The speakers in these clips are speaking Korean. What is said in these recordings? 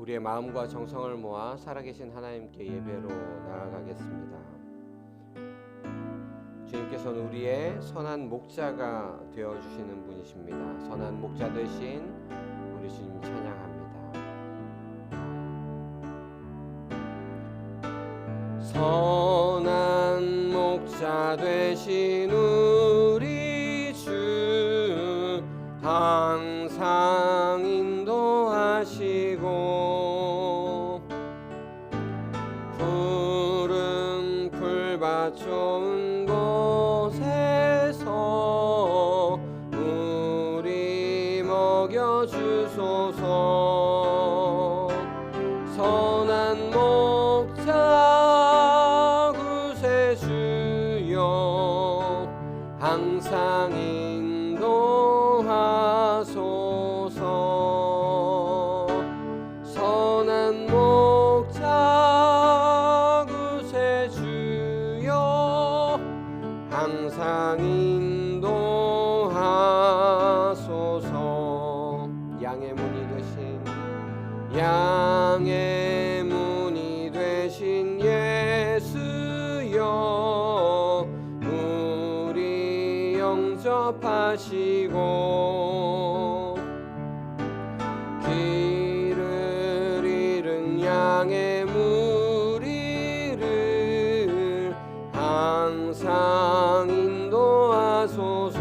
우리의 마음과 정성을 모아 살아계신 하나님께 예배로 나아가겠습니다. 주님께서는 우리의 선한 목자가 되어주시는 분이십니다. 선한 목자 되신 우리 주님 찬양합니다. 선한 목자 되신 우리 주 항상 인도하시고 푸른 풀밭 좋은 곳에서 우리 먹여주소서. 선한 목자 구세주여 항상 인도하소서. 선한 목자 구세주여 항상 인도하소서. 양의 문이 되신 예수여 우리 영접하시고 길을 잃은 양의 무리를 항상 인도하소서.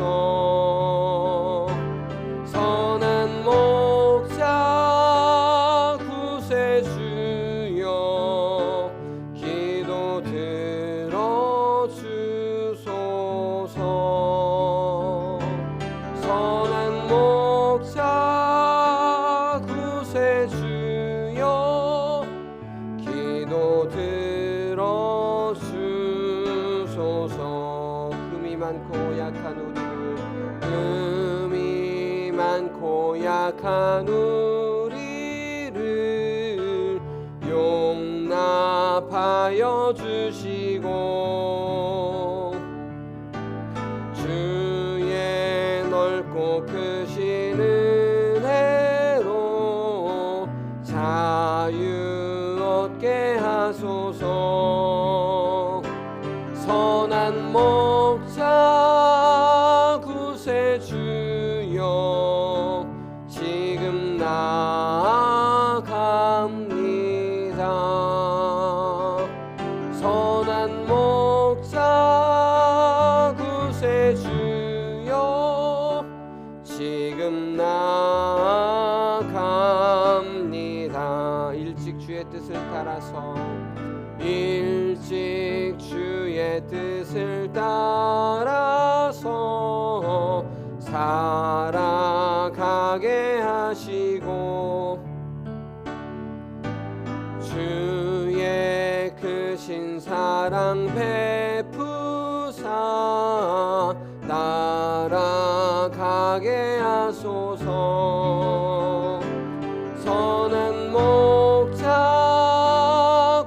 선한 목자 구세주여 기도 들어주소서. 선한 목자 구세주여 기도 들어주소서. 흠이 많고 약한 우리를 용납하여 주시고 주의 넓고 크신 은혜로 자유 얻게 하소서. 선한 목자 구세주여 지금 나아갑니다. 선한 목자 구세주여 지금 나아갑니다. 일찍 주의 뜻을 따라서 살아가게 하시고 주의 크신 사랑 베푸사 따라가게 하소서. 선한 목자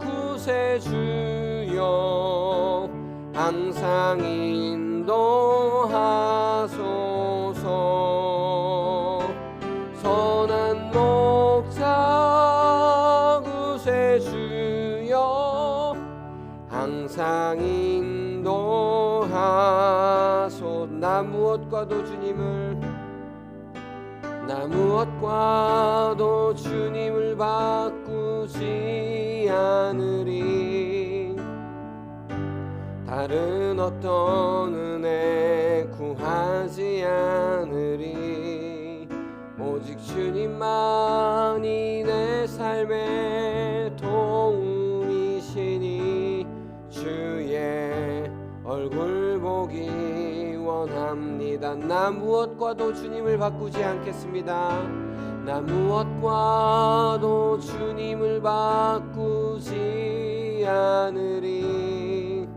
구세주여 항상 인도하소서. 선한 목자 구세주여 항상 인도하소서. 나 무엇과도 주님을 바꾸지 않으리. 다른 어떤 은혜 구하지 않으리. 오직 주님만이 내 삶의 도움이시니 주의 얼굴 보기 원합니다. 나 무엇과도 주님을 바꾸지 않겠습니다. 나 무엇과도 주님을 바꾸지 않으리.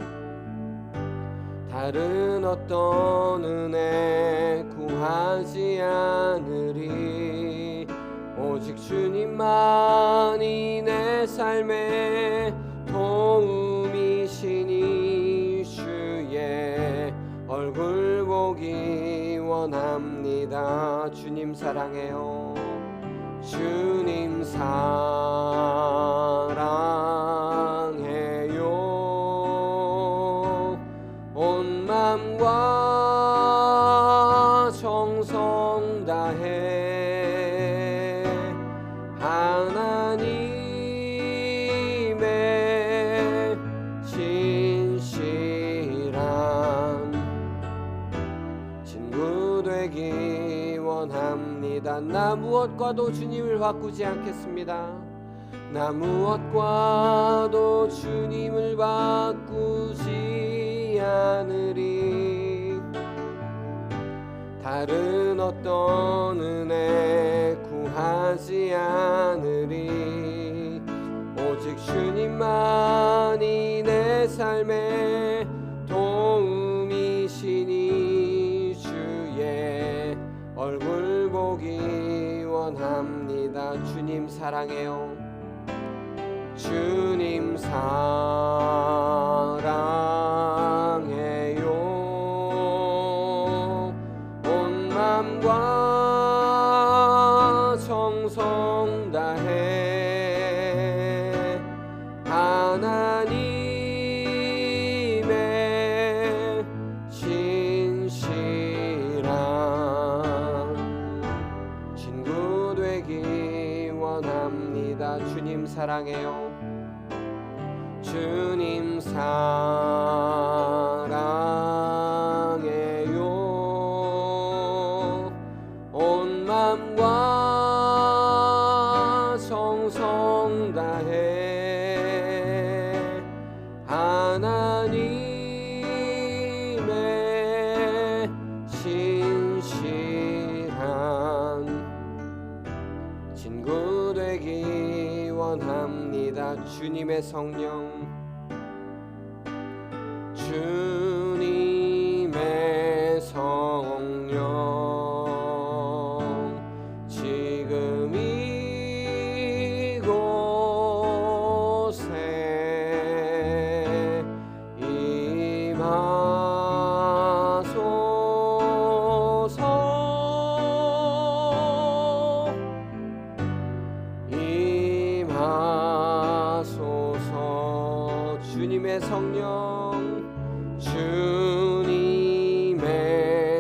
다른 어떤 은혜 구하지 않으리. 오직 주님만이 내 삶의 도움이시니 주의 얼굴 보기 원합니다. 주님 사랑해요. 주님 사랑해요. 하나님의 신실한 친구 되기 원합니다. 나 무엇과도 주님을 바꾸지 않겠습니다. 나 무엇과도 주님을 바꾸지 않으리. 다른 어떤 은혜 구하지 않으리. 오직 주님만이 내 삶의 도움이시니 주의 얼굴 보기 원합니다. 주님 사랑해요. 주님 사랑해요. 온 맘과 정성 다해 하나님의 신실한 친구 되기 원합니다. 주님 사랑해요. 주님 사랑해요. 온 맘과 정성 다해 하나님의 신실한 친구 되기 원합니다. 주님의 성령, 주님의 성령, 지금 이곳에 임하소서. 임하소서. 주님의 성령, 주님의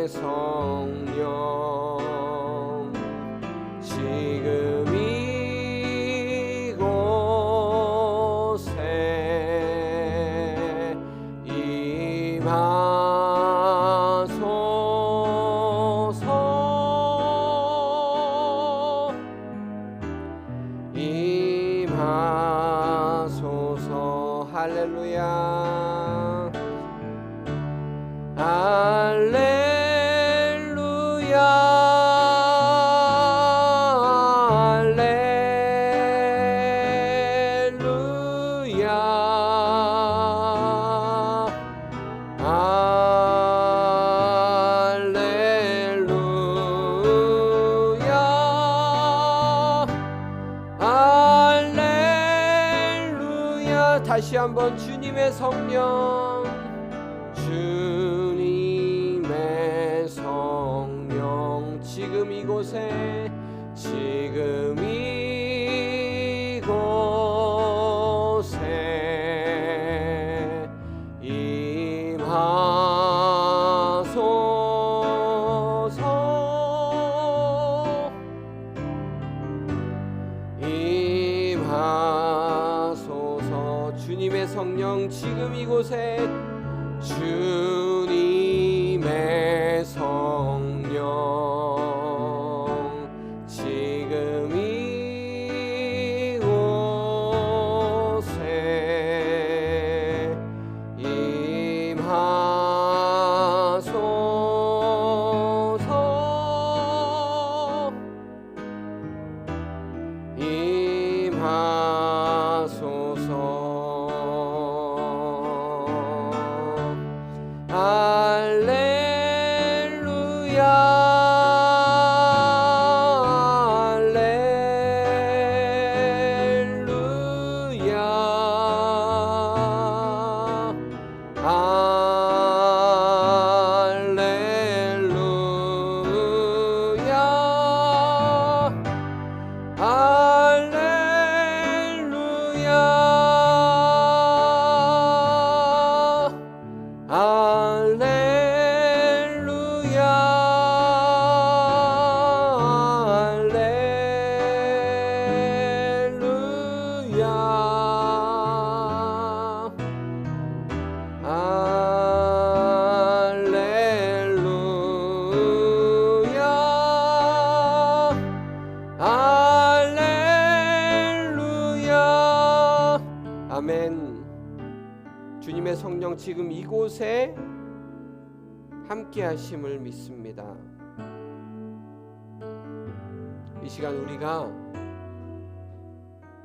성령, 지금 이곳에 임하소서. 임하소서. 할렐루야. 할렐루야. 할렐루야. 할렐루야. 할렐루야. 다시 한번 주님의 성령, 주님의 성령, 지금 이곳에, 지금 이곳에 임하소서. 임하소서. 주님의 성령, 지금 이곳에, 주님의 성령, 지금 이곳에 임하소서. 임하소서. 할렐루야. 할렐루야. 할렐루야. 아멘. 주님의 성령 지금 이곳에 함께 하심을 믿습니다. 이 시간 우리가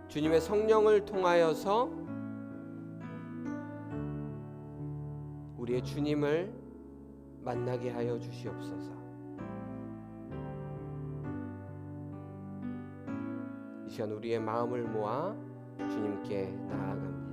주님의 성령을 통하여서 우리의 주님을 만나게 하여 주시옵소서. 이 시간 우리의 마음을 모아 주님께 나아갑니다.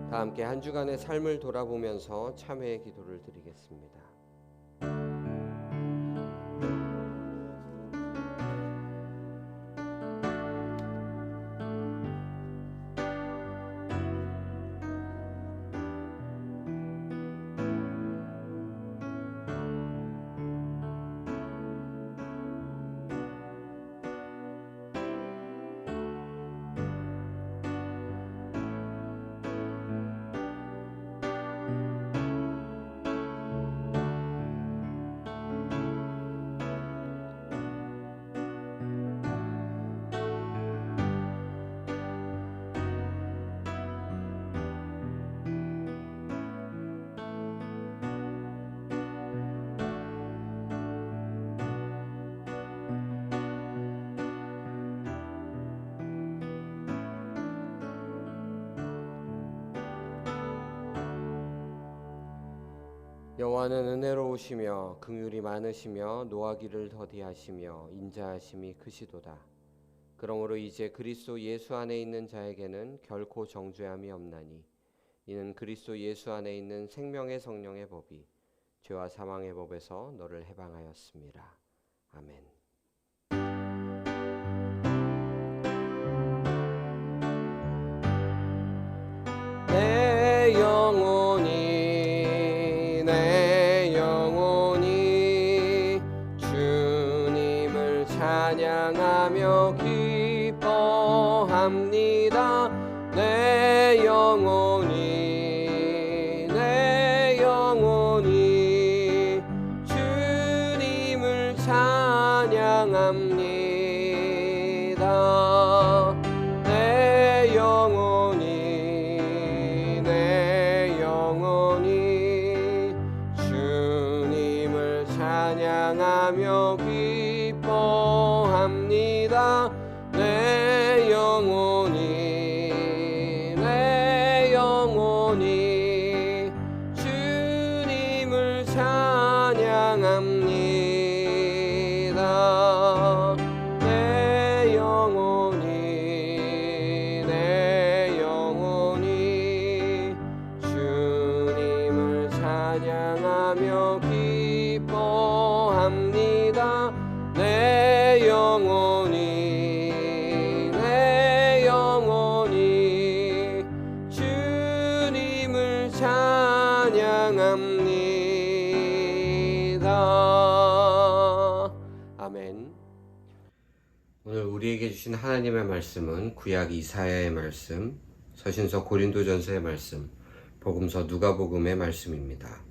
다 함께 한 주간의 삶을 돌아보면서 참회의 기도를 드리겠습니다. 여호와는 은혜로우시며 긍휼이 많으시며 노하기를 더디하시며 인자하심이 크시도다. 그러므로 이제 그리스도 예수 안에 있는 자에게는 결코 정죄함이 없나니 이는 그리스도 예수 안에 있는 생명의 성령의 법이 죄와 사망의 법에서 너를 해방하였습니다. 아멘. 내 영혼이 주님을 찬양하며 기뻐합니다. 내 영혼이 주님을 찬양합니다. 내 영혼이 주님을 찬양하며 기뻐합니다. 내 영혼이 주님을 찬양합니다. 내 영혼이 주님을 찬양하며 기뻐합니다. 내 영혼이 주님을 찬양합니다. 아멘. 오늘 우리에게 주신 하나님의 말씀은 구약 이사야의 말씀, 서신서 고린도전서의 말씀, 복음서 누가복음의 말씀입니다.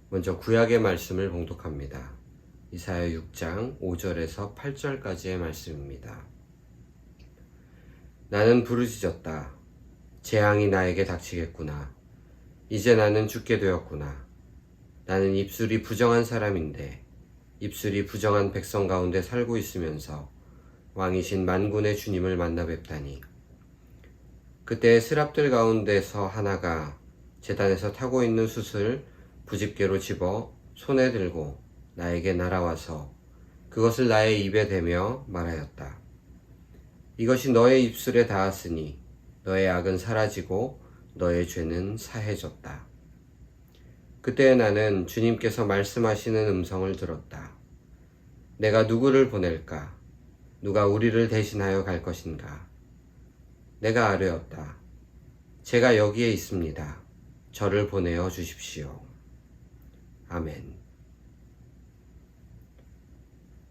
먼저 구약의 말씀을 봉독합니다. 이사야 6장 5절에서 8절까지의 말씀입니다. 나는 부르짖었다. 재앙이 나에게 닥치겠구나. 이제 나는 죽게 되었구나. 나는 입술이 부정한 사람인데 입술이 부정한 백성 가운데 살고 있으면서 왕이신 만군의 주님을 만나 뵙다니. 그때 스랍들 가운데서 하나가 제단에서 타고 있는 숯을 부집개로 집어 손에 들고 나에게 날아와서 그것을 나의 입에 대며 말하였다. 이것이 너의 입술에 닿았으니 너의 악은 사라지고 너의 죄는 사해졌다. 그때 나는 주님께서 말씀하시는 음성을 들었다. 내가 누구를 보낼까? 누가 우리를 대신하여 갈 것인가? 내가 아뢰었다. 제가 여기에 있습니다. 저를 보내어 주십시오. 아멘.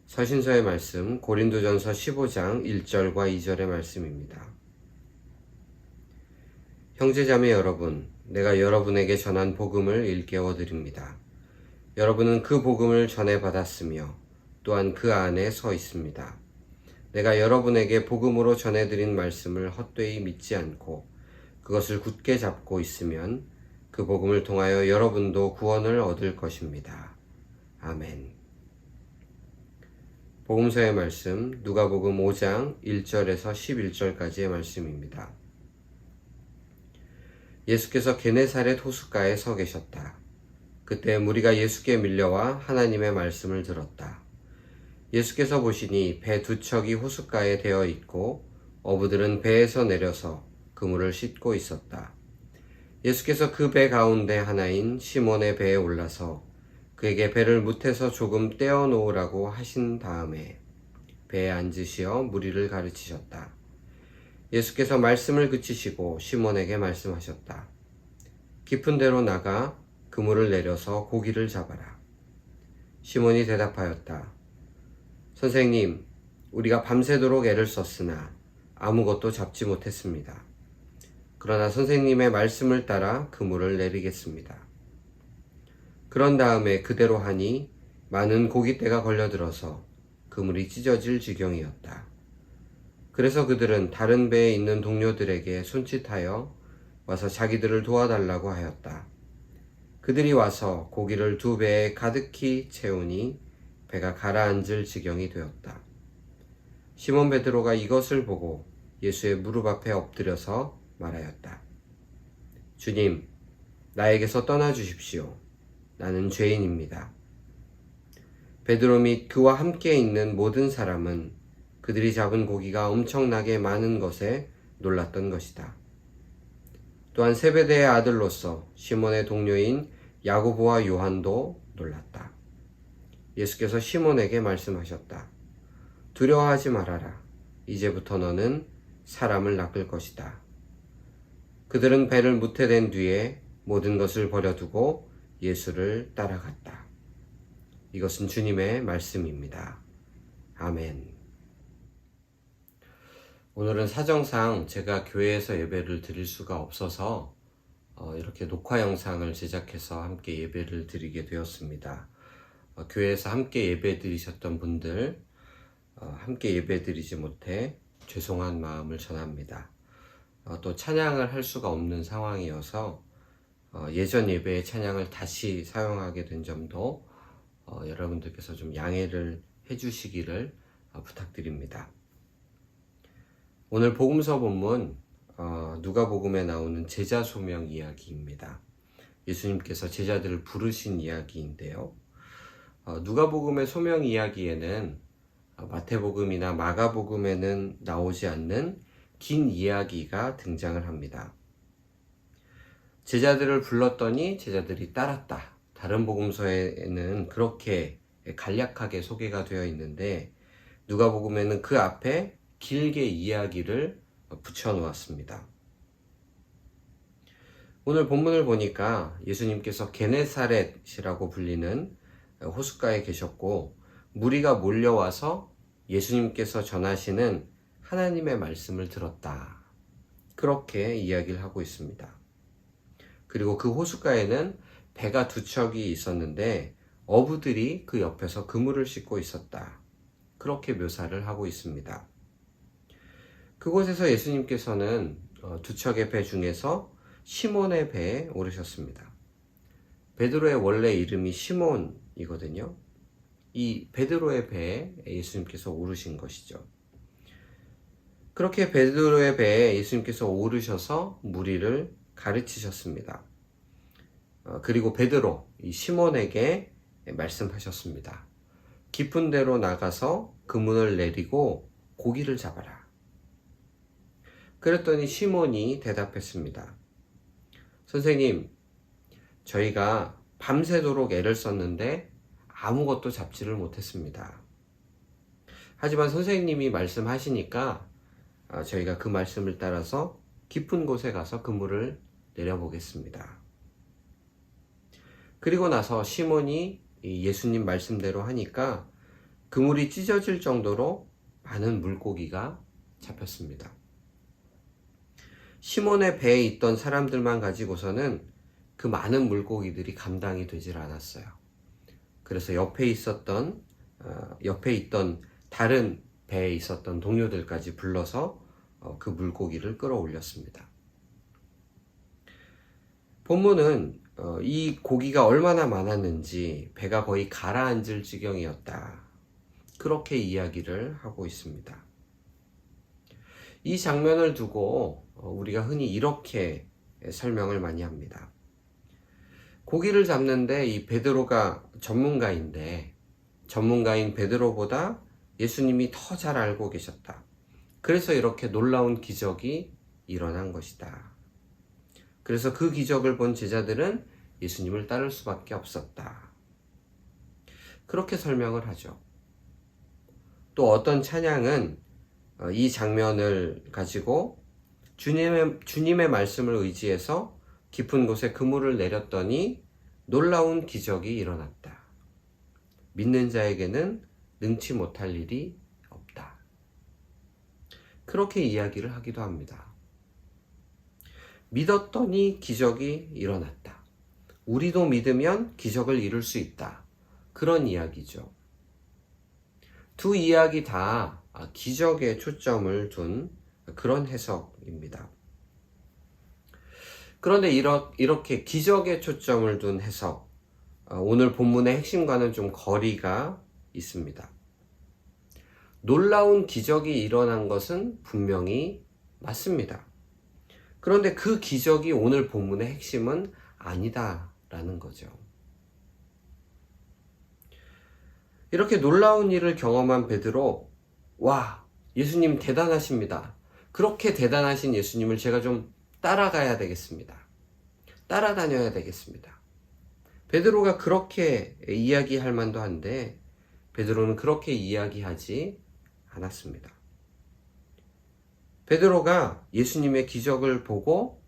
서신서의 말씀 고린도전서 15장 1절과 2절의 말씀입니다. 형제자매 여러분, 내가 여러분에게 전한 복음을 일깨워 드립니다. 여러분은 그 복음을 전해 받았으며 또한 그 안에 서 있습니다. 내가 여러분에게 복음으로 전해드린 말씀을 헛되이 믿지 않고 그것을 굳게 잡고 있으면 그 복음을 통하여 여러분도 구원을 얻을 것입니다. 아멘. 복음서의 말씀 누가복음 5장 1절에서 11절까지의 말씀입니다. 예수께서 게네사렛 호숫가에 서 계셨다. 그때 무리가 예수께 밀려와 하나님의 말씀을 들었다. 예수께서 보시니 배 두 척이 호숫가에 되어 있고 어부들은 배에서 내려서 그물을 씻고 있었다. 예수께서 그 배 가운데 하나인 시몬의 배에 올라서 그에게 배를 무태서 조금 떼어 놓으라고 하신 다음에 배에 앉으시어 무리를 가르치셨다. 예수께서 말씀을 그치시고 시몬에게 말씀하셨다. 깊은 데로 나가 그물을 내려서 고기를 잡아라. 시몬이 대답하였다. 선생님, 우리가 밤새도록 애를 썼으나 아무것도 잡지 못했습니다. 그러나 선생님의 말씀을 따라 그물을 내리겠습니다. 그런 다음에 그대로 하니 많은 고깃대가 걸려들어서 그물이 찢어질 지경이었다. 그래서 그들은 다른 배에 있는 동료들에게 손짓하여 와서 자기들을 도와달라고 하였다. 그들이 와서 고기를 두 배에 가득히 채우니 배가 가라앉을 지경이 되었다. 시몬 베드로가 이것을 보고 예수의 무릎 앞에 엎드려서 말하였다. 주님, 나에게서 떠나 주십시오. 나는 죄인입니다. 베드로 및 그와 함께 있는 모든 사람은 그들이 잡은 고기가 엄청나게 많은 것에 놀랐던 것이다. 또한 세베대의 아들로서 시몬의 동료인 야고보와 요한도 놀랐다. 예수께서 시몬에게 말씀하셨다. 두려워하지 말아라. 이제부터 너는 사람을 낚을 것이다. 그들은 배를 무태댄 뒤에 모든 것을 버려두고 예수를 따라갔다. 이것은 주님의 말씀입니다. 아멘. 오늘은 사정상 제가 교회에서 예배를 드릴 수가 없어서 이렇게 녹화 영상을 제작해서 함께 예배를 드리게 되었습니다. 교회에서 함께 예배 드리셨던 분들, 함께 예배 드리지 못해 죄송한 마음을 전합니다. 또 찬양을 할 수가 없는 상황이어서 예전 예배의 찬양을 다시 사용하게 된 점도 여러분들께서 좀 양해를 해주시기를 부탁드립니다. 오늘 복음서 본문 누가복음에 나오는 제자 소명 이야기입니다. 예수님께서 제자들을 부르신 이야기인데요. 누가복음의 소명 이야기에는 마태복음이나 마가복음에는 나오지 않는 긴 이야기가 등장을 합니다. 제자들을 불렀더니 제자들이 따랐다. 다른 복음서에는 그렇게 간략하게 소개가 되어 있는데 누가복음에는 그 앞에 길게 이야기를 붙여 놓았습니다. 오늘 본문을 보니까 예수님께서 게네사렛이라고 불리는 호숫가에 계셨고 무리가 몰려와서 예수님께서 전하시는 하나님의 말씀을 들었다. 그렇게 이야기를 하고 있습니다. 그리고 그 호숫가에는 배가 두 척이 있었는데 어부들이 그 옆에서 그물을 씻고 있었다. 그렇게 묘사를 하고 있습니다. 그곳에서 예수님께서는 두 척의 배 중에서 시몬의 배에 오르셨습니다. 베드로의 원래 이름이 시몬이거든요. 이 베드로의 배에 예수님께서 오르신 것이죠. 그렇게 베드로의 배에 예수님께서 오르셔서 무리를 가르치셨습니다. 그리고 베드로, 이 시몬에게 말씀하셨습니다. 깊은 데로 나가서 그물을 내리고 고기를 잡아라. 그랬더니 시몬이 대답했습니다. 선생님, 저희가 밤새도록 애를 썼는데 아무것도 잡지를 못했습니다. 하지만 선생님이 말씀하시니까 저희가 그 말씀을 따라서 깊은 곳에 가서 그물을 내려보겠습니다. 그리고 나서 시몬이 예수님 말씀대로 하니까 그물이 찢어질 정도로 많은 물고기가 잡혔습니다. 시몬의 배에 있던 사람들만 가지고서는 그 많은 물고기들이 감당이 되질 않았어요. 그래서 옆에 있던 다른 배에 있었던 동료들까지 불러서 그 물고기를 끌어올렸습니다. 본문은 이 고기가 얼마나 많았는지 배가 거의 가라앉을 지경이었다. 그렇게 이야기를 하고 있습니다. 이 장면을 두고 우리가 흔히 이렇게 설명을 많이 합니다. 고기를 잡는데 이 베드로가 전문가인 베드로보다 예수님이 더 잘 알고 계셨다. 그래서 이렇게 놀라운 기적이 일어난 것이다. 그래서 그 기적을 본 제자들은 예수님을 따를 수밖에 없었다. 그렇게 설명을 하죠. 또 어떤 찬양은 이 장면을 가지고 주님의 말씀을 의지해서 깊은 곳에 그물을 내렸더니 놀라운 기적이 일어났다. 믿는 자에게는 능치 못할 일이 없다. 그렇게 이야기를 하기도 합니다. 믿었더니 기적이 일어났다. 우리도 믿으면 기적을 이룰 수 있다. 그런 이야기죠. 두 이야기 다 기적에 초점을 둔 그런 해석입니다. 그런데 이렇게 기적에 초점을 둔 해석, 오늘 본문의 핵심과는 좀 거리가 있습니다. 놀라운 기적이 일어난 것은 분명히 맞습니다. 그런데 그 기적이 오늘 본문의 핵심은 아니다라는 거죠. 이렇게 놀라운 일을 경험한 베드로, 와, 예수님 대단하십니다. 그렇게 대단하신 예수님을 제가 좀 따라가야 되겠습니다. 따라다녀야 되겠습니다. 베드로가 그렇게 이야기할 만도 한데 베드로는 그렇게 이야기하지 않았습니다. 베드로가 예수님의 기적을 보고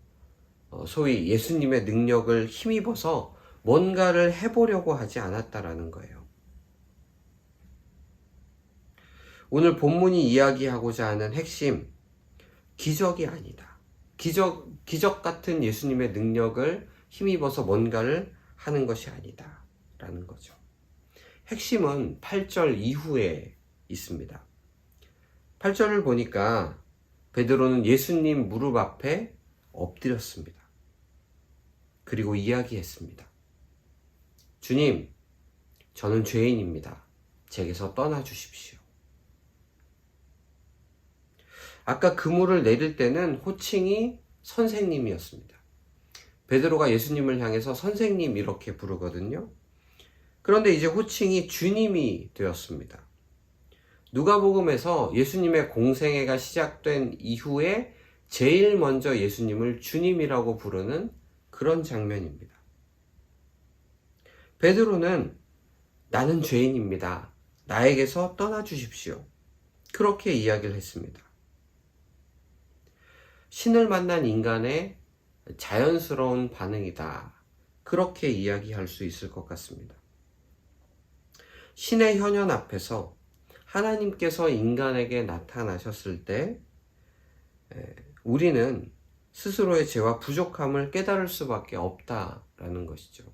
소위 예수님의 능력을 힘입어서 뭔가를 해보려고 하지 않았다라는 거예요. 오늘 본문이 이야기하고자 하는 핵심, 기적이 아니다. 기적 같은 예수님의 능력을 힘입어서 뭔가를 하는 것이 아니다. 라는 거죠. 핵심은 8절 이후에 있습니다. 8절을 보니까 베드로는 예수님 무릎 앞에 엎드렸습니다. 그리고 이야기했습니다. 주님, 저는 죄인입니다. 제게서 떠나 주십시오. 아까 그물을 내릴 때는 호칭이 선생님이었습니다. 베드로가 예수님을 향해서 선생님 이렇게 부르거든요. 그런데 이제 호칭이 주님이 되었습니다. 누가복음에서 예수님의 공생애가 시작된 이후에 제일 먼저 예수님을 주님이라고 부르는 그런 장면입니다. 베드로는 나는 죄인입니다. 나에게서 떠나 주십시오. 그렇게 이야기를 했습니다. 신을 만난 인간의 자연스러운 반응이다. 그렇게 이야기할 수 있을 것 같습니다. 신의 현현 앞에서 하나님께서 인간에게 나타나셨을 때 우리는 스스로의 죄와 부족함을 깨달을 수밖에 없다라는 것이죠.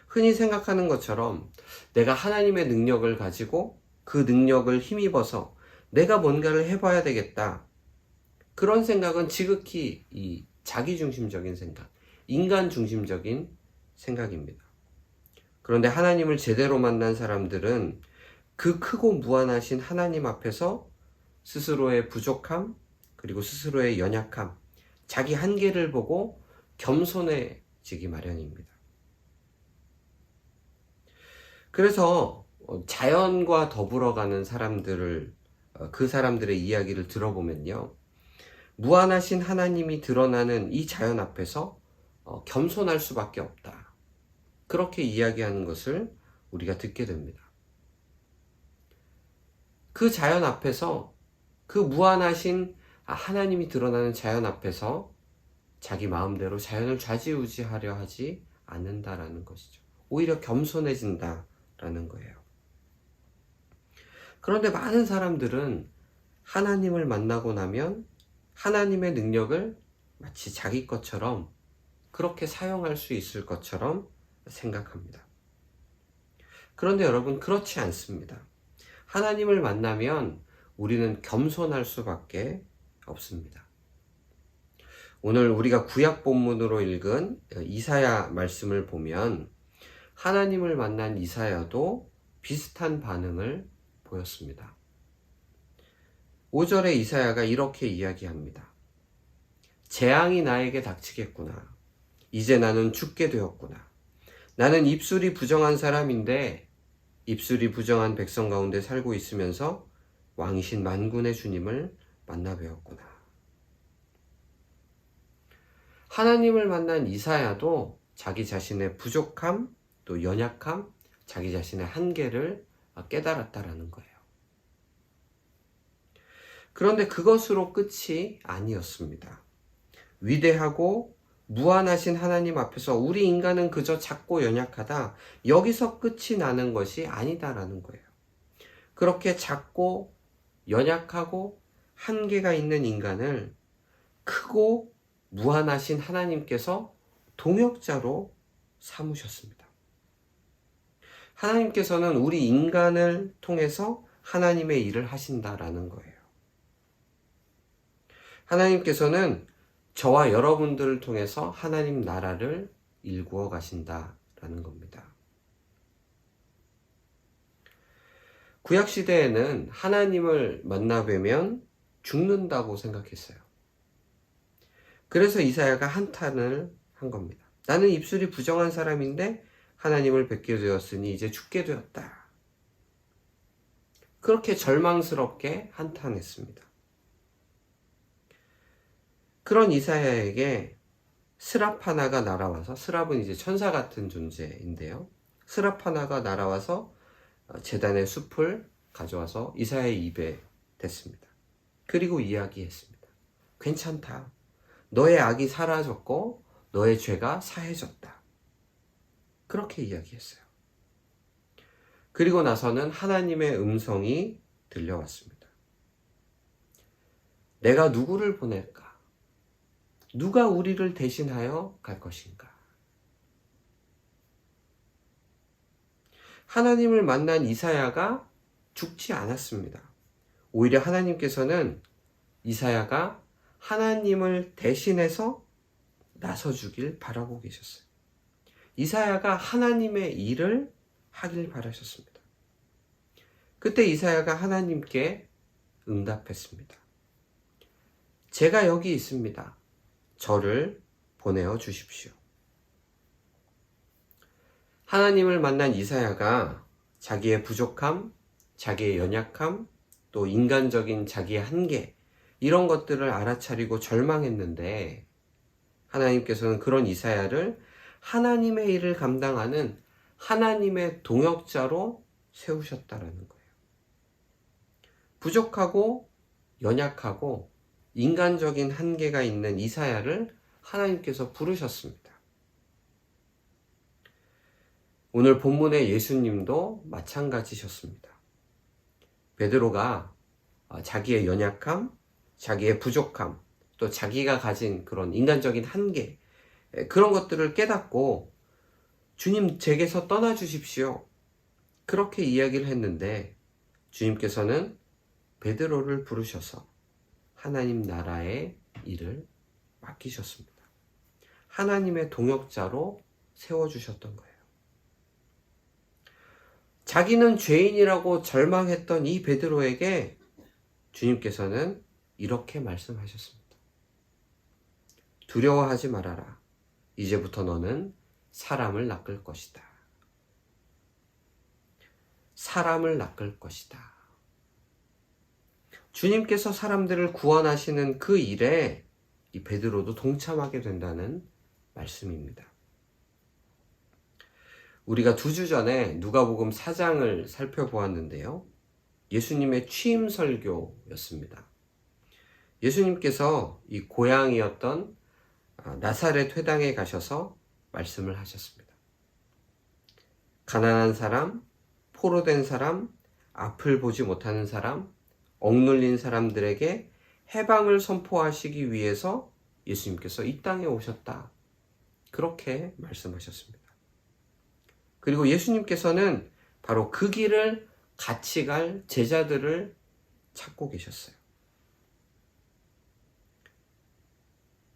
흔히 생각하는 것처럼 내가 하나님의 능력을 가지고 그 능력을 힘입어서 내가 뭔가를 해봐야 되겠다. 그런 생각은 지극히 이 자기중심적인 생각, 인간 중심적인 생각입니다. 그런데 하나님을 제대로 만난 사람들은 그 크고 무한하신 하나님 앞에서 스스로의 부족함, 그리고 스스로의 연약함, 자기 한계를 보고 겸손해 무너지기 마련입니다. 그래서 자연과 더불어가는 사람들을 그 사람들의 이야기를 들어보면요, 무한하신 하나님이 드러나는 이 자연 앞에서 겸손할 수밖에 없다, 그렇게 이야기하는 것을 우리가 듣게 됩니다. 그 자연 앞에서, 그 무한하신 하나님이 드러나는 자연 앞에서 자기 마음대로 자연을 좌지우지하려 하지 않는다라는 것이죠. 오히려 겸손해진다라는 거예요. 그런데 많은 사람들은 하나님을 만나고 나면 하나님의 능력을 마치 자기 것처럼 그렇게 사용할 수 있을 것처럼 생각합니다. 그런데 여러분, 그렇지 않습니다. 하나님을 만나면 우리는 겸손할 수밖에 없습니다. 오늘 우리가 구약 본문으로 읽은 이사야 말씀을 보면 하나님을 만난 이사야도 비슷한 반응을 보였습니다. 5절에 이사야가 이렇게 이야기합니다. 재앙이 나에게 닥치겠구나. 이제 나는 죽게 되었구나. 나는 입술이 부정한 사람인데 입술이 부정한 백성 가운데 살고 있으면서 왕이신 만군의 주님을 만나 뵈었구나. 하나님을 만난 이사야도 자기 자신의 부족함, 또 연약함, 자기 자신의 한계를 깨달았다라는 거예요. 그런데 그것으로 끝이 아니었습니다. 위대하고 무한하신 하나님 앞에서 우리 인간은 그저 작고 연약하다, 여기서 끝이 나는 것이 아니다라는 거예요. 그렇게 작고 연약하고 한계가 있는 인간을 크고 무한하신 하나님께서 동역자로 삼으셨습니다. 하나님께서는 우리 인간을 통해서 하나님의 일을 하신다라는 거예요. 하나님께서는 저와 여러분들을 통해서 하나님 나라를 일구어 가신다라는 겁니다. 구약시대에는 하나님을 만나 뵈면 죽는다고 생각했어요. 그래서 이사야가 한탄을 한 겁니다. 나는 입술이 부정한 사람인데 하나님을 뵙게 되었으니 이제 죽게 되었다. 그렇게 절망스럽게 한탄했습니다. 그런 이사야에게 스랍 하나가 날아와서, 스랍은 이제 천사 같은 존재인데요, 스랍 하나가 날아와서 제단의 숲을 가져와서 이사야의 입에 댔습니다. 그리고 이야기했습니다. 괜찮다. 너의 악이 사라졌고 너의 죄가 사해졌다. 그렇게 이야기했어요. 그리고 나서는 하나님의 음성이 들려왔습니다. 내가 누구를 보낼까? 누가 우리를 대신하여 갈 것인가? 하나님을 만난 이사야가 죽지 않았습니다. 오히려 하나님께서는 이사야가 하나님을 대신해서 나서주길 바라고 계셨어요. 이사야가 하나님의 일을 하길 바라셨습니다. 그때 이사야가 하나님께 응답했습니다. 제가 여기 있습니다. 저를 보내어 주십시오. 하나님을 만난 이사야가 자기의 부족함, 자기의 연약함, 또 인간적인 자기의 한계, 이런 것들을 알아차리고 절망했는데 하나님께서는 그런 이사야를 하나님의 일을 감당하는 하나님의 동역자로 세우셨다라는 거예요. 부족하고 연약하고 인간적인 한계가 있는 이사야를 하나님께서 부르셨습니다. 오늘 본문의 예수님도 마찬가지셨습니다. 베드로가 자기의 연약함, 자기의 부족함, 또 자기가 가진 그런 인간적인 한계, 그런 것들을 깨닫고 주님, 제게서 떠나 주십시오, 그렇게 이야기를 했는데 주님께서는 베드로를 부르셔서 하나님 나라의 일을 맡기셨습니다. 하나님의 동역자로 세워주셨던 거예요. 자기는 죄인이라고 절망했던 이 베드로에게 주님께서는 이렇게 말씀하셨습니다. 두려워하지 말아라. 이제부터 너는 사람을 낚을 것이다. 사람을 낚을 것이다. 주님께서 사람들을 구원하시는 그 일에 이 베드로도 동참하게 된다는 말씀입니다. 우리가 2주 전에 누가복음 4장을 살펴보았는데요. 예수님의 취임 설교였습니다. 예수님께서 이 고향이었던 나사렛 회당에 가셔서 말씀을 하셨습니다. 가난한 사람, 포로된 사람, 앞을 보지 못하는 사람, 억눌린 사람들에게 해방을 선포하시기 위해서 예수님께서 이 땅에 오셨다. 그렇게 말씀하셨습니다. 그리고 예수님께서는 바로 그 길을 같이 갈 제자들을 찾고 계셨어요.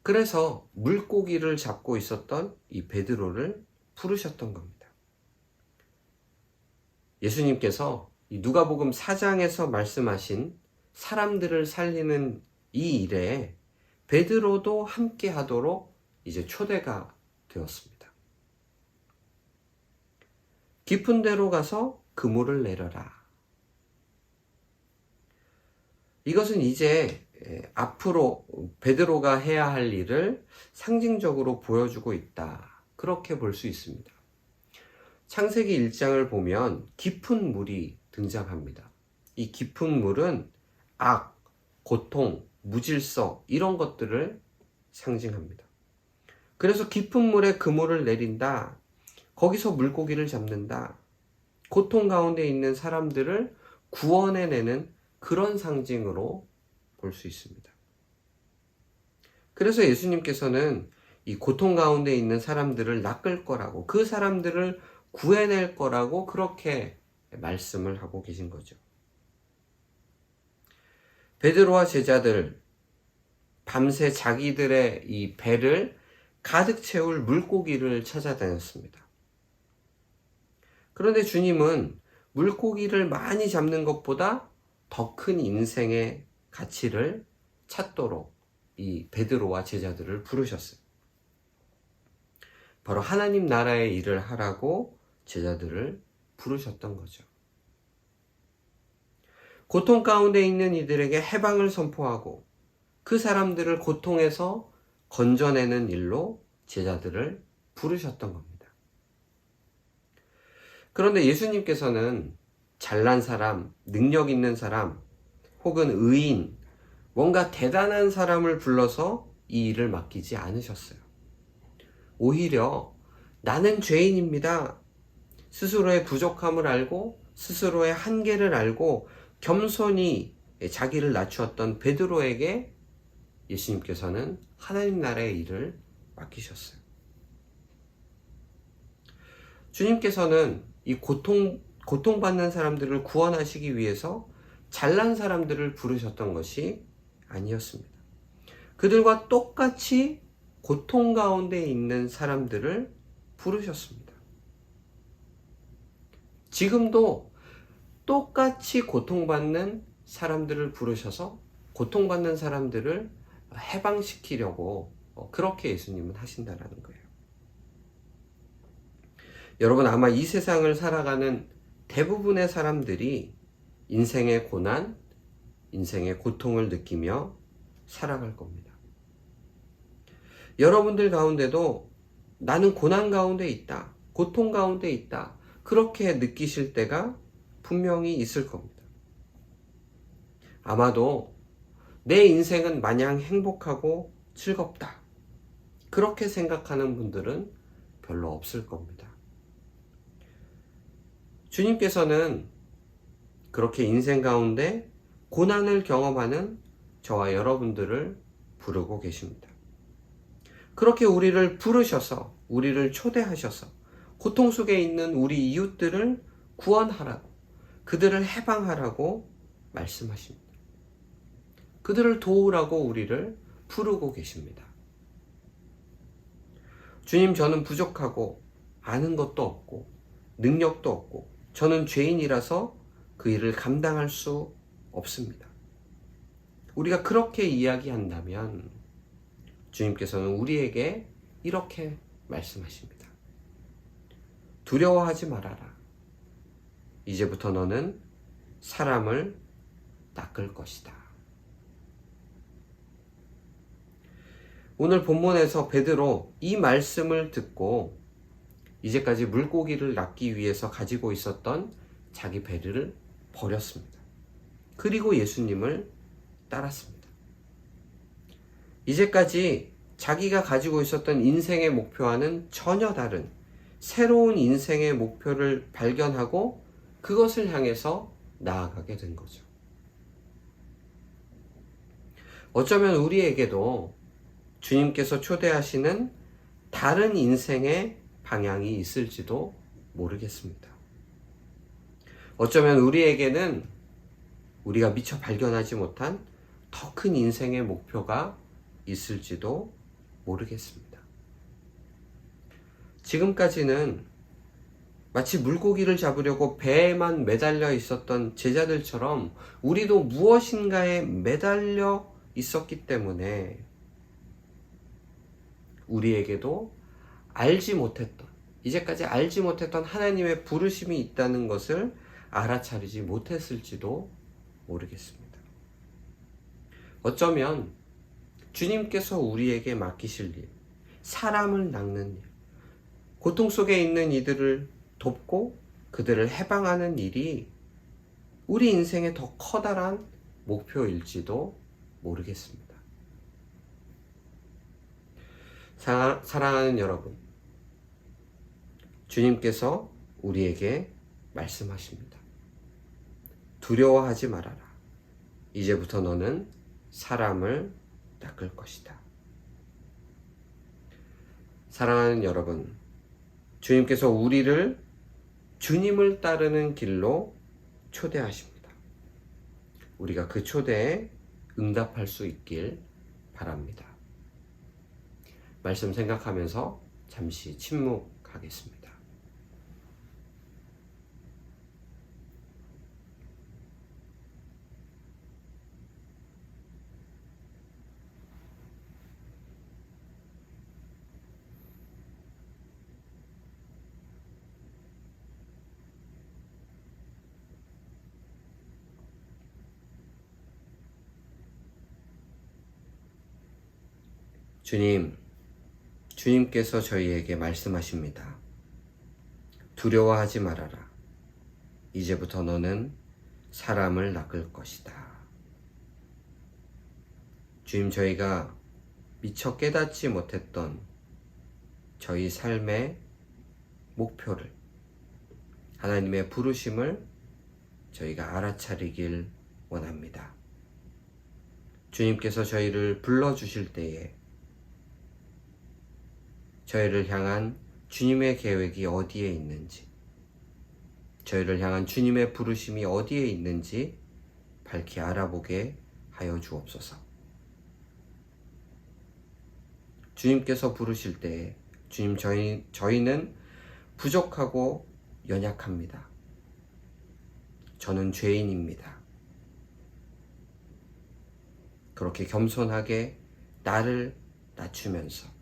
그래서 물고기를 잡고 있었던 이 베드로를 부르셨던 겁니다. 예수님께서 이 누가복음 4장에서 말씀하신 사람들을 살리는 이 일에 베드로도 함께 하도록 이제 초대가 되었습니다. 깊은 데로 가서 그물을 내려라. 이것은 이제 앞으로 베드로가 해야 할 일을 상징적으로 보여주고 있다. 그렇게 볼 수 있습니다. 창세기 1장을 보면 깊은 물이 등장합니다. 이 깊은 물은 악, 고통, 무질서 이런 것들을 상징합니다. 그래서 깊은 물에 그물을 내린다. 거기서 물고기를 잡는다. 고통 가운데 있는 사람들을 구원해내는 그런 상징으로 볼 수 있습니다. 그래서 예수님께서는 이 고통 가운데 있는 사람들을 낚을 거라고, 그 사람들을 구해낼 거라고 그렇게 말씀을 하고 계신 거죠. 베드로와 제자들 밤새 자기들의 이 배를 가득 채울 물고기를 찾아다녔습니다. 그런데 주님은 물고기를 많이 잡는 것보다 더 큰 인생의 가치를 찾도록 이 베드로와 제자들을 부르셨어요. 바로 하나님 나라의 일을 하라고 제자들을 부르셨던 거죠. 고통 가운데 있는 이들에게 해방을 선포하고 그 사람들을 고통에서 건져내는 일로 제자들을 부르셨던 겁니다. 그런데 예수님께서는 잘난 사람, 능력 있는 사람, 혹은 의인, 뭔가 대단한 사람을 불러서 이 일을 맡기지 않으셨어요. 오히려 나는 죄인입니다. 스스로의 부족함을 알고 스스로의 한계를 알고 겸손히 자기를 낮추었던 베드로에게 예수님께서는 하나님 나라의 일을 맡기셨어요. 주님께서는 이 고통받는 사람들을 구원하시기 위해서 잘난 사람들을 부르셨던 것이 아니었습니다. 그들과 똑같이 고통 가운데 있는 사람들을 부르셨습니다. 지금도 똑같이 고통받는 사람들을 부르셔서 고통받는 사람들을 해방시키려고 그렇게 예수님은 하신다라는 거예요. 여러분, 아마 이 세상을 살아가는 대부분의 사람들이 인생의 고난, 인생의 고통을 느끼며 살아갈 겁니다. 여러분들 가운데도 나는 고난 가운데 있다, 고통 가운데 있다, 그렇게 느끼실 때가 분명히 있을 겁니다. 아마도 내 인생은 마냥 행복하고 즐겁다, 그렇게 생각하는 분들은 별로 없을 겁니다. 주님께서는 그렇게 인생 가운데 고난을 경험하는 저와 여러분들을 부르고 계십니다. 그렇게 우리를 부르셔서, 우리를 초대하셔서 고통 속에 있는 우리 이웃들을 구원하라고, 그들을 해방하라고 말씀하십니다. 그들을 도우라고 우리를 부르고 계십니다. 주님, 저는 부족하고 아는 것도 없고 능력도 없고 저는 죄인이라서 그 일을 감당할 수 없습니다. 우리가 그렇게 이야기한다면 주님께서는 우리에게 이렇게 말씀하십니다. 두려워하지 말아라. 이제부터 너는 사람을 낚을 것이다. 오늘 본문에서 베드로 이 말씀을 듣고 이제까지 물고기를 낚기 위해서 가지고 있었던 자기 배를 버렸습니다. 그리고 예수님을 따랐습니다. 이제까지 자기가 가지고 있었던 인생의 목표와는 전혀 다른 새로운 인생의 목표를 발견하고 그것을 향해서 나아가게 된 거죠. 어쩌면 우리에게도 주님께서 초대하시는 다른 인생의 방향이 있을지도 모르겠습니다. 어쩌면 우리에게는 우리가 미처 발견하지 못한 더 큰 인생의 목표가 있을지도 모르겠습니다. 지금까지는 마치 물고기를 잡으려고 배에만 매달려 있었던 제자들처럼 우리도 무엇인가에 매달려 있었기 때문에 우리에게도 이제까지 알지 못했던 하나님의 부르심이 있다는 것을 알아차리지 못했을지도 모르겠습니다. 어쩌면 주님께서 우리에게 맡기실 일, 사람을 낚는 일, 고통 속에 있는 이들을 돕고 그들을 해방하는 일이 우리 인생의 더 커다란 목표일지도 모르겠습니다. 사랑하는 여러분, 주님께서 우리에게 말씀하십니다. 두려워하지 말아라. 이제부터 너는 사람을 낚을 것이다. 사랑하는 여러분, 주님께서 우리를 주님을 따르는 길로 초대하십니다. 우리가 그 초대에 응답할 수 있길 바랍니다. 말씀 생각하면서 잠시 침묵하겠습니다. 주님께서 저희에게 말씀하십니다. 두려워하지 말아라. 이제부터 너는 사람을 낚을 것이다. 주님, 저희가 미처 깨닫지 못했던 저희 삶의 목표를, 하나님의 부르심을 저희가 알아차리길 원합니다. 주님께서 저희를 불러주실 때에 저희를 향한 주님의 계획이 어디에 있는지, 저희를 향한 주님의 부르심이 어디에 있는지 밝히 알아보게 하여 주옵소서. 주님께서 부르실 때에 주님, 저희는 부족하고 연약합니다. 저는 죄인입니다. 그렇게 겸손하게 나를 낮추면서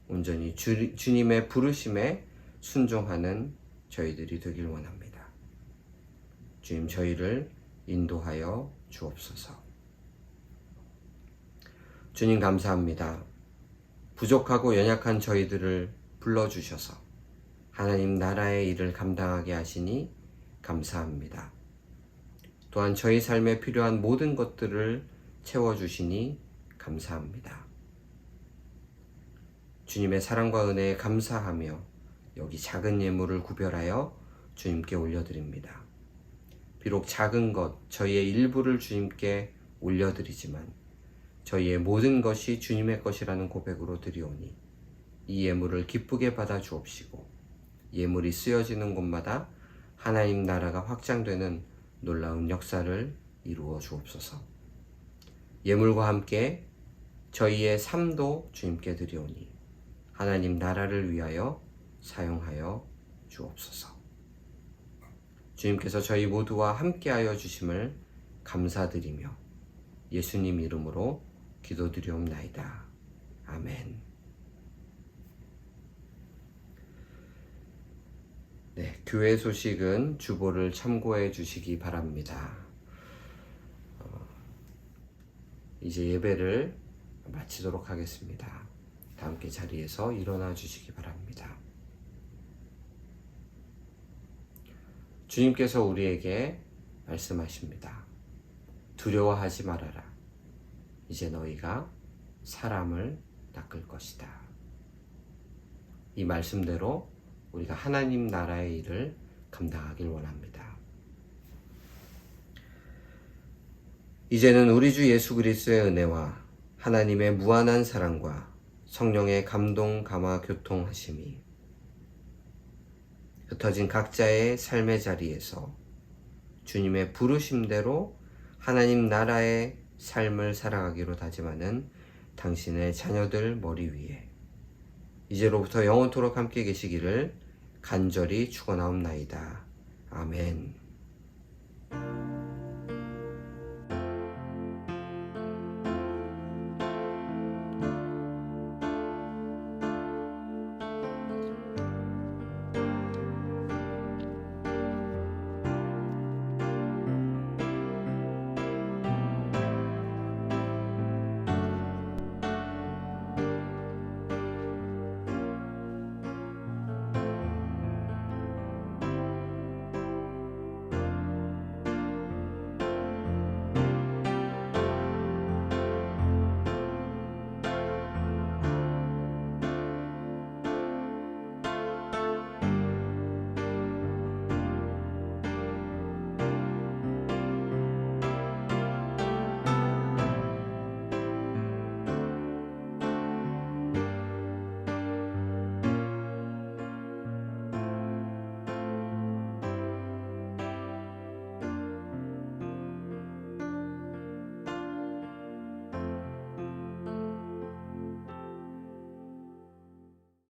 온전히 주님의 부르심에 순종하는 저희들이 되길 원합니다. 주님, 저희를 인도하여 주옵소서. 주님, 감사합니다. 부족하고 연약한 저희들을 불러주셔서 하나님 나라의 일을 감당하게 하시니 감사합니다. 또한 저희 삶에 필요한 모든 것들을 채워주시니 감사합니다. 주님의 사랑과 은혜에 감사하며 여기 작은 예물을 구별하여 주님께 올려드립니다. 비록 작은 것, 저희의 일부를 주님께 올려드리지만 저희의 모든 것이 주님의 것이라는 고백으로 드리오니 이 예물을 기쁘게 받아 주옵시고 예물이 쓰여지는 곳마다 하나님 나라가 확장되는 놀라운 역사를 이루어 주옵소서. 예물과 함께 저희의 삶도 주님께 드리오니 하나님 나라를 위하여 사용하여 주옵소서. 주님께서 저희 모두와 함께하여 주심을 감사드리며 예수님 이름으로 기도드리옵나이다. 아멘. 교회 소식은 주보를 참고해 주시기 바랍니다. 이제 예배를 마치도록 하겠습니다. 다 함께 자리에서 일어나 주시기 바랍니다. 주님께서 우리에게 말씀하십니다. 두려워하지 말아라. 이제 너희가 사람을 낚을 것이다. 이 말씀대로 우리가 하나님 나라의 일을 감당하길 원합니다. 이제는 우리 주 예수 그리스도의 은혜와 하나님의 무한한 사랑과 성령의 감동, 감화, 교통하심이 흩어진 각자의 삶의 자리에서 주님의 부르심대로 하나님 나라의 삶을 살아가기로 다짐하는 당신의 자녀들 머리 위에 이제로부터 영원토록 함께 계시기를 간절히 축원하옵나이다. 아멘.